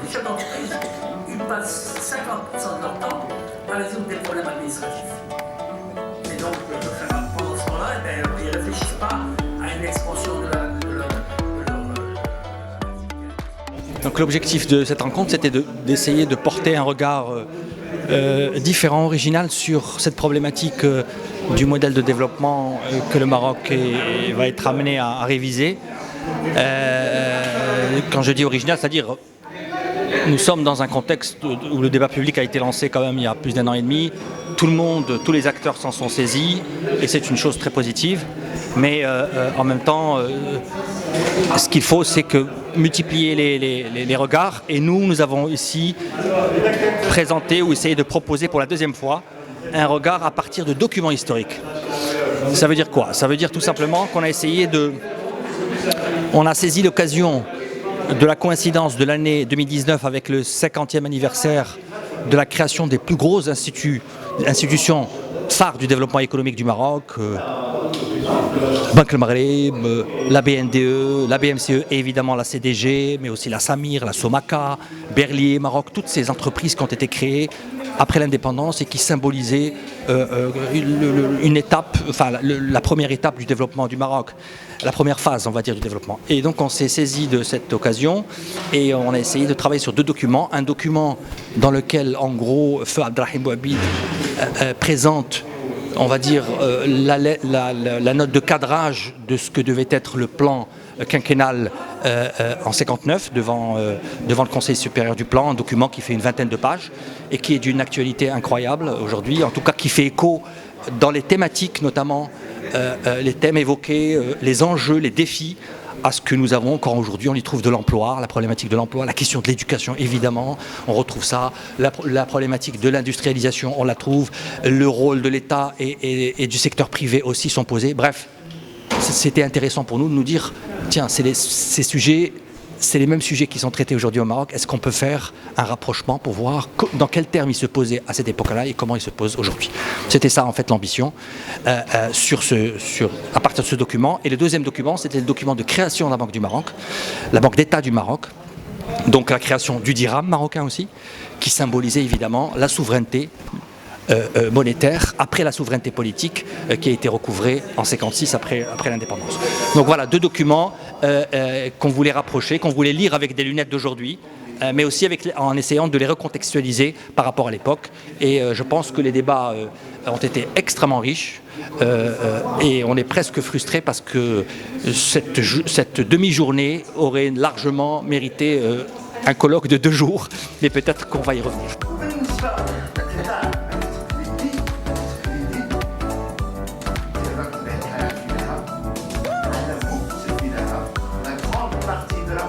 les chefs d'entreprise, ils passent 50% de leur temps à résoudre des problèmes administratifs. Et donc, pendant ce temps-là, ils ne réfléchissent pas à une expansion de leur Donc l'objectif de cette rencontre, c'était d'essayer de porter un regard différent, original sur cette problématique du modèle de développement que le Maroc va être amené à réviser. Quand je dis original, c'est-à-dire nous sommes dans un contexte où le débat public a été lancé quand même il y a plus d'1 an et demi. Tout le monde, tous les acteurs s'en sont saisis et c'est une chose très positive. Mais en même temps, ce qu'il faut, c'est que multiplier les regards. Et nous avons ici présenté ou essayé de proposer pour la deuxième fois un regard à partir de documents historiques. Ça veut dire quoi? Ça veut dire tout simplement qu'on a essayé on a saisi l'occasion de la coïncidence de l'année 2019 avec le 50e anniversaire de la création des plus grosses institutions phares du développement économique du Maroc, Banque El Maghreb, la BNDE, la BMCE et évidemment la CDG, mais aussi la Samir, la Somaca, Berlier, Maroc, toutes ces entreprises qui ont été créées après l'indépendance et qui symbolisaient une étape, enfin la première étape du développement du Maroc, la première phase, on va dire, du développement. Et donc on s'est saisi de cette occasion et on a essayé de travailler sur deux documents. Un document dans lequel, en gros, Feu Abdelrahim Bouhabid présente, on va dire, la note de cadrage de ce que devait être le plan quinquennal en 59 devant le Conseil supérieur du plan, un document qui fait une vingtaine de pages et qui est d'une actualité incroyable aujourd'hui, en tout cas qui fait écho dans les thématiques, notamment les thèmes évoqués, les enjeux, les défis à ce que nous avons encore aujourd'hui. On y trouve de l'emploi, la problématique de l'emploi, la question de l'éducation évidemment, on retrouve ça, la problématique de l'industrialisation, on la trouve, le rôle de l'État et du secteur privé aussi sont posés. Bref, c'était intéressant pour nous de nous dire, tiens, ces sujets, c'est les mêmes sujets qui sont traités aujourd'hui au Maroc, est-ce qu'on peut faire un rapprochement pour voir dans quels termes ils se posaient à cette époque-là et comment ils se posent aujourd'hui. C'était ça en fait l'ambition à partir de ce document. Et le deuxième document, c'était le document de création de la Banque du Maroc, la Banque d'État du Maroc, donc la création du dirham marocain aussi, qui symbolisait évidemment la souveraineté monétaire après la souveraineté politique qui a été recouvrée en 1956 après l'indépendance. Donc voilà, deux documents qu'on voulait rapprocher, qu'on voulait lire avec des lunettes d'aujourd'hui, mais aussi en essayant de les recontextualiser par rapport à l'époque. Et je pense que les débats ont été extrêmement riches et on est presque frustré parce que cette demi-journée aurait largement mérité un colloque de 2 jours, mais peut-être qu'on va y revenir. La grande partie de la